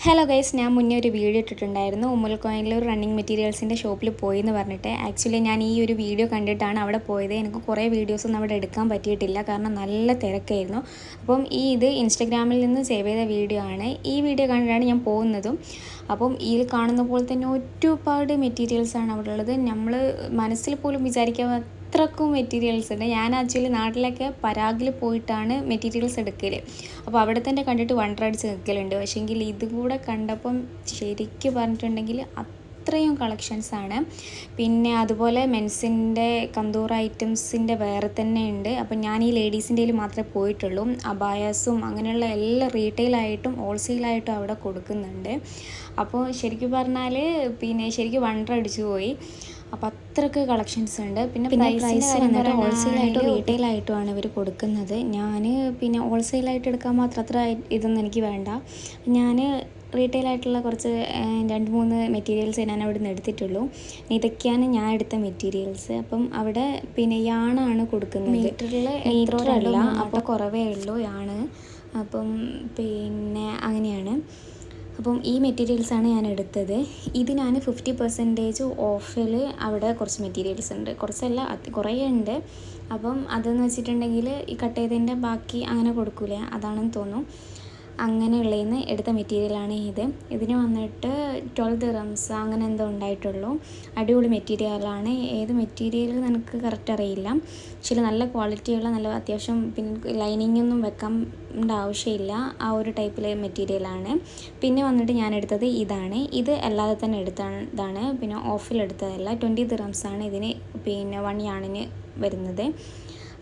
Hello guys, ഞാൻ മുന്നേ ഒരു വീഡിയോ ഇട്ടിട്ടുണ്ടായിരുന്നു. ഉമ്മുൽ കോയിനിൽ ഒരു റണ്ണിങ് മെറ്റീരിയൽസിൻ്റെ ഷോപ്പിൽ പോയി എന്ന് പറഞ്ഞിട്ട്. ആക്ച്വലി ഞാൻ ഈ ഒരു വീഡിയോ കണ്ടിട്ടാണ് അവിടെ പോയത്. എനിക്ക് കുറേ വീഡിയോസൊന്നും അവിടെ എടുക്കാൻ പറ്റിയിട്ടില്ല, കാരണം നല്ല തിരക്കായിരുന്നു. അപ്പം ഇത് ഇൻസ്റ്റഗ്രാമിൽ നിന്ന് സേവ് ചെയ്ത വീഡിയോ ആണ്. ഈ വീഡിയോ കണ്ടിട്ടാണ് ഞാൻ പോകുന്നതും. അപ്പം ഇതിൽ കാണുന്ന പോലെ തന്നെ ഒരുപാട് മെറ്റീരിയൽസാണ് അവിടെ ഉള്ളത്. നമ്മൾ മനസ്സിൽ പോലും വിചാരിക്കാൻ അത്രക്കും മെറ്റീരിയൽസ് ഉണ്ട്. ഞാൻ ആക്ച്വലി നാട്ടിലൊക്കെ പരാഗിൽ പോയിട്ടാണ് മെറ്റീരിയൽസ് എടുക്കൽ. അപ്പോൾ അവിടെ തന്നെ കണ്ടിട്ട് വണ്ടർ അടിച്ച് നിൽക്കലുണ്ട്. പക്ഷേങ്കിൽ ഇതും കൂടെ കണ്ടപ്പം ശരിക്കും പറഞ്ഞിട്ടുണ്ടെങ്കിൽ അത്രയും കളക്ഷൻസാണ്. പിന്നെ അതുപോലെ മെൻസിൻ്റെ കന്തൂർ ഐറ്റംസിൻ്റെ വേറെ തന്നെ ഉണ്ട്. അപ്പം ഞാൻ ഈ ലേഡീസിൻ്റെ മാത്രമേ പോയിട്ടുള്ളൂ. അബായാസും അങ്ങനെയുള്ള എല്ലാ റീറ്റെയിലായിട്ടും ഹോൾസെയിലായിട്ടും അവിടെ കൊടുക്കുന്നുണ്ട്. അപ്പോൾ ശരിക്കും പറഞ്ഞാൽ ശരിക്കും വണ്ടർ അടിച്ചു പോയി. അപ്പോൾ അത്രയ്ക്ക് കളക്ഷൻസ് ഉണ്ട്. പിന്നെ പ്രൈസ് വന്നിട്ട് ഹോൾസെയിലായിട്ടും റീറ്റെയിലായിട്ടുമാണ് ഇവർ കൊടുക്കുന്നത്. ഞാൻ ഹോൾസെയിലായിട്ട് എടുക്കാൻ മാത്രം അത്ര ഇതൊന്നും എനിക്ക് വേണ്ട. ഞാൻ റീറ്റെയിലായിട്ടുള്ള കുറച്ച് 2-3 മെറ്റീരിയൽസ് ഞാൻ അവിടെ നിന്ന് എടുത്തിട്ടുള്ളൂ. ഇതൊക്കെയാണ് ഞാൻ എടുത്ത മെറ്റീരിയൽസ്. അപ്പം അവിടെ യാണാണ് കൊടുക്കുന്നത്. മീറ്ററിൽ അല്ല, അപ്പോൾ കുറവേ ഉള്ളൂ യാണ്. അപ്പം അങ്ങനെയാണ്. അപ്പം ഈ മെറ്റീരിയൽസാണ് ഞാൻ എടുത്തത്. ഇത് ഞാൻ 50% ഓഫിൽ അവിടെ കുറച്ച് മെറ്റീരിയൽസ് ഉണ്ട്. കുറച്ചല്ല, കുറേ ഉണ്ട്. അപ്പം അതെന്ന് വെച്ചിട്ടുണ്ടെങ്കിൽ ഈ കട്ട് ചെയ്തതിൻ്റെ ബാക്കി അങ്ങനെ കൊടുക്കൂലേ, അതാണെന്ന് തോന്നുന്നു. അങ്ങനെയുള്ളതിന് എടുത്ത മെറ്റീരിയലാണ് ഇത്. ഇതിന് വന്നിട്ട് 12 ദിർഹംസ് അങ്ങനെ എന്തോ ഉണ്ടായിട്ടുള്ളൂ. അടിപൊളി മെറ്റീരിയലാണ്. ഏത് മെറ്റീരിയൽ എനിക്ക് കറക്റ്റ് അറിയില്ല. പക്ഷേ നല്ല ക്വാളിറ്റിയുള്ള, നല്ല അത്യാവശ്യം ലൈനിങ്ങൊന്നും വെക്കേണ്ട ആവശ്യമില്ല, ആ ഒരു ടൈപ്പിലെ മെറ്റീരിയലാണ്. പിന്നെ വന്നിട്ട് ഞാൻ എടുത്തത് ഇതാണ്. ഇത് അല്ലാതെ തന്നെ എടുത്തതാണ്, ഓഫിൽ എടുത്തതല്ല. 20 ദിർഹംസാണ് ഇതിന് 1 യാണിന് വരുന്നത്.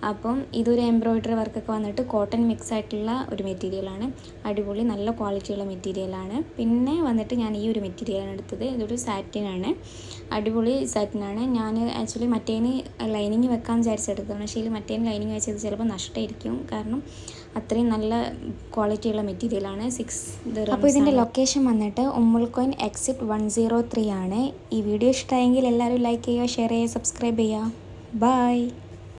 അപ്പം ഇതൊരു എംബ്രോയ്ഡറി വർക്കൊക്കെ വന്നിട്ട് കോട്ടൺ മിക്സ് ആയിട്ടുള്ള ഒരു മെറ്റീരിയലാണ്. അടിപൊളി നല്ല ക്വാളിറ്റിയുള്ള മെറ്റീരിയലാണ്. പിന്നെ വന്നിട്ട് ഞാൻ ഈ ഒരു മെറ്റീരിയലാണ് എടുത്തത്. ഇതൊരു സാറ്റിനാണ്, അടിപൊളി സാറ്റിനാണ്. ഞാൻ ആക്ച്വലി മറ്റേന് ലൈനിങ് വെക്കാൻ വിചാരിച്ചെടുത്തതാണ്. പക്ഷേ മറ്റേന് ലൈനിങ് വെച്ചത് ചിലപ്പോൾ നഷ്ടമായിരിക്കും, കാരണം അത്രയും നല്ല ക്വാളിറ്റിയുള്ള മെറ്റീരിയലാണ്. 6 ദിർഹംസ്. അപ്പോൾ ഇതിൻ്റെ ലൊക്കേഷൻ വന്നിട്ട് ഉമ്മുൽ കോയിൻ എക്സിറ്റ് 103 ആണ്. ഈ വീഡിയോ ഇഷ്ടമായെങ്കിൽ എല്ലാവരും ലൈക്ക് ചെയ്യുക, ഷെയർ ചെയ്യുക, സബ്സ്ക്രൈബ് ചെയ്യുക. ബൈ.